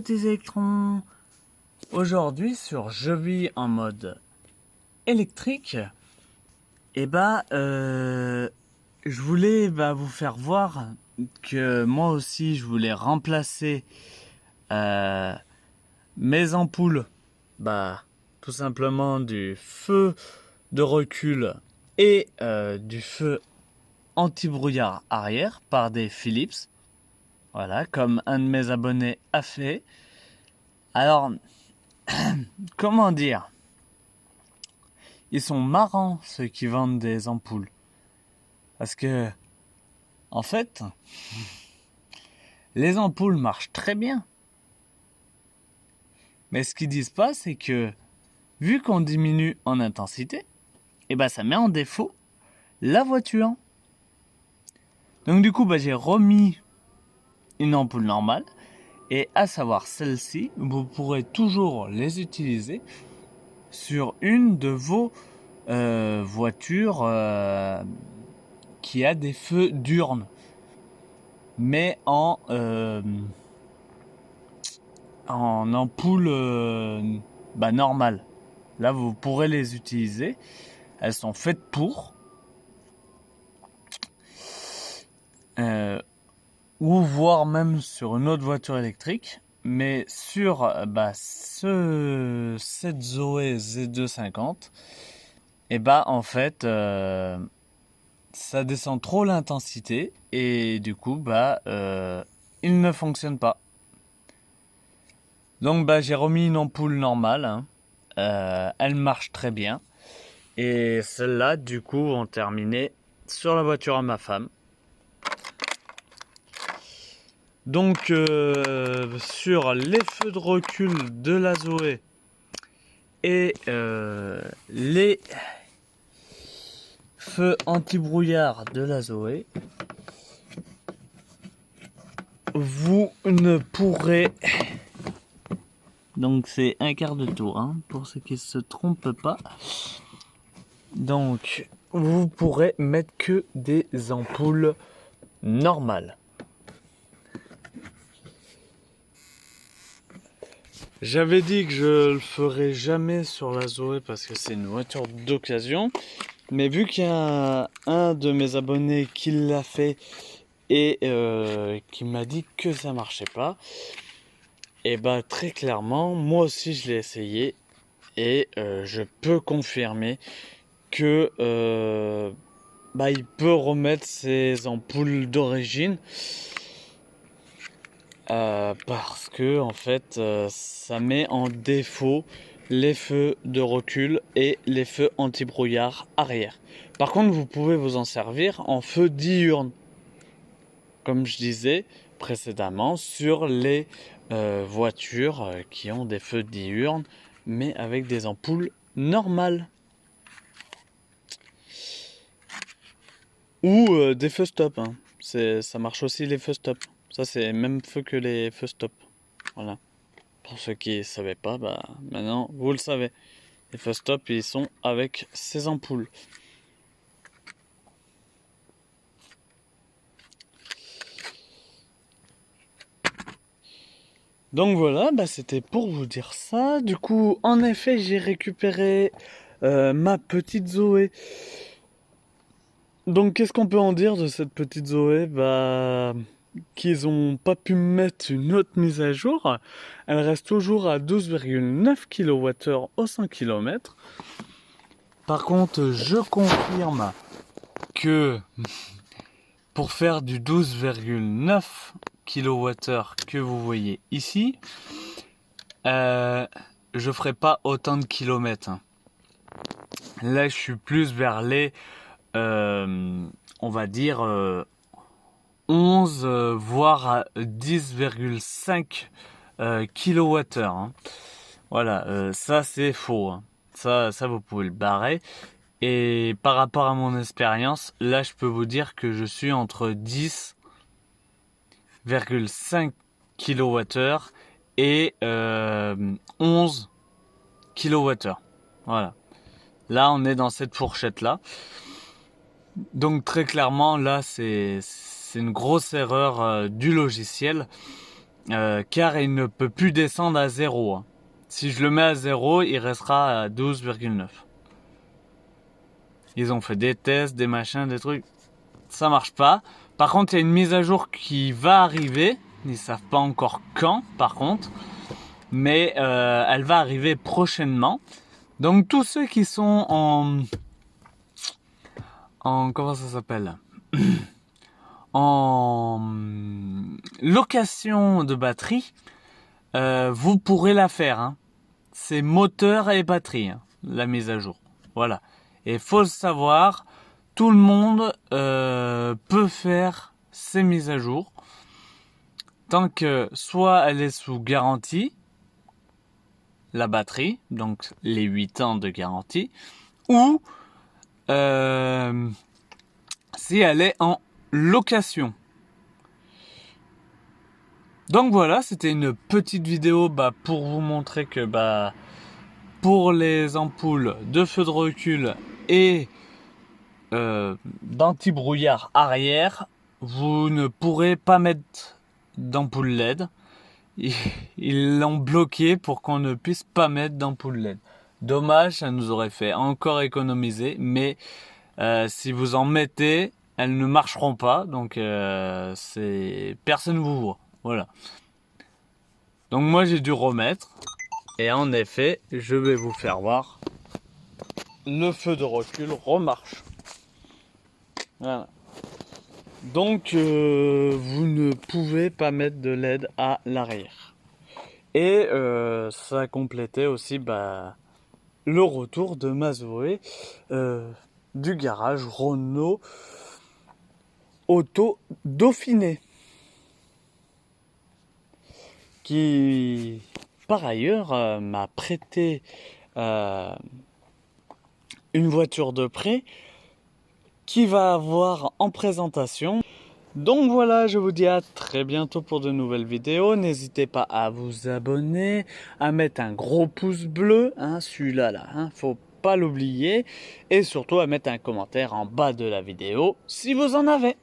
petits électrons. Aujourd'hui sur Je vis en mode électrique, je voulais vous faire voir que moi aussi je voulais remplacer mes ampoules, tout simplement du feu de recul et du feu anti-brouillard arrière par des Philips. Voilà, comme un de mes abonnés a fait. Alors, comment dire? Ils sont marrants, ceux qui vendent des ampoules. Parce que, en fait, les ampoules marchent très bien. Mais ce qu'ils disent pas, c'est que, vu qu'on diminue en intensité, ça met en défaut la voiture. Donc du coup, j'ai remis une ampoule normale. Et à savoir celle-ci, vous pourrez toujours les utiliser sur une de vos voitures qui a des feux diurnes, mais en ampoule normale. Là, vous pourrez les utiliser. Elles sont faites pour. Ou voire même sur une autre voiture électrique. Mais sur cette Zoé Z250, en fait, ça descend trop l'intensité et du coup, il ne fonctionne pas. Donc, j'ai remis une ampoule normale. Elle marche très bien. Et celle-là, du coup, ont terminé sur la voiture à ma femme. Donc, sur les feux de recul de la Zoé et les feux anti-brouillard de la Zoé, vous ne pourrez... Donc, c'est un quart de tour, pour ceux qui ne se trompent pas. Donc, vous pourrez mettre que des ampoules normales. J'avais dit que je le ferais jamais sur la Zoé parce que c'est une voiture d'occasion. Mais vu qu'il y a un de mes abonnés qui l'a fait et qui m'a dit que ça marchait pas, très clairement, moi aussi je l'ai essayé et je peux confirmer que il peut remettre ses ampoules d'origine. Parce que en fait ça met en défaut les feux de recul et les feux anti-brouillard arrière. Par contre, vous pouvez vous en servir en feu diurne, comme je disais précédemment, sur les voitures qui ont des feux diurnes mais avec des ampoules normales ou des feux stop. Ça marche aussi les feux stop. Ça, c'est même feu que les feux stop. Voilà. Pour ceux qui ne savaient pas, maintenant, vous le savez. Les feux stop, ils sont avec ces ampoules. Donc voilà, c'était pour vous dire ça. Du coup, en effet, j'ai récupéré ma petite Zoé. Donc, qu'est-ce qu'on peut en dire de cette petite Zoé? Qu'ils ont pas pu mettre une autre mise à jour. Elle reste toujours à 12,9 kWh au 100 km. Par contre, je confirme que pour faire du 12,9 kWh que vous voyez ici, je ferai pas autant de kilomètres. Là, je suis plus vers les, on va dire, 11 voire 10,5 kWh. Voilà, ça c'est faux. Ça vous pouvez le barrer. Et par rapport à mon expérience, là je peux vous dire que je suis entre 10,5 kWh et 11 kWh. Voilà. Là on est dans cette fourchette là. Donc très clairement là c'est une grosse erreur du logiciel. car il ne peut plus descendre à 0. Hein. Si je le mets à 0, il restera à 12,9. Ils ont fait des tests, des machins, des trucs. Ça marche pas. Par contre, il y a une mise à jour qui va arriver. Ils savent pas encore quand, par contre. Mais elle va arriver prochainement. Donc tous ceux qui sont en comment ça s'appelle en location de batterie, vous pourrez la faire. Hein. C'est moteur et batterie, hein, la mise à jour. Voilà. Et faut le savoir, tout le monde peut faire ces mises à jour tant que soit elle est sous garantie, la batterie, donc les 8 ans de garantie, ou si elle est en location. Donc voilà, c'était une petite vidéo pour vous montrer que pour les ampoules de feu de recul et d'anti-brouillard arrière, vous ne pourrez pas mettre d'ampoule LED. Ils l'ont bloqué pour qu'on ne puisse pas mettre d'ampoule LED. Dommage, ça nous aurait fait encore économiser, mais si vous en mettez, elles ne marcheront pas, donc personne ne vous voit. Voilà. Donc moi j'ai dû remettre, et en effet, je vais vous faire voir, le feu de recul remarche. Voilà. Donc vous ne pouvez pas mettre de LED à l'arrière. Et ça complétait aussi le retour de ma Zoé du garage Renault Auto Dauphiné, qui par ailleurs m'a prêté une voiture de prêt qui va avoir en présentation. Donc voilà, je vous dis à très bientôt pour de nouvelles vidéos. N'hésitez pas à vous abonner, à mettre un gros pouce bleu, hein, celui-là, hein, faut pas l'oublier. Et surtout à mettre un commentaire en bas de la vidéo si vous en avez.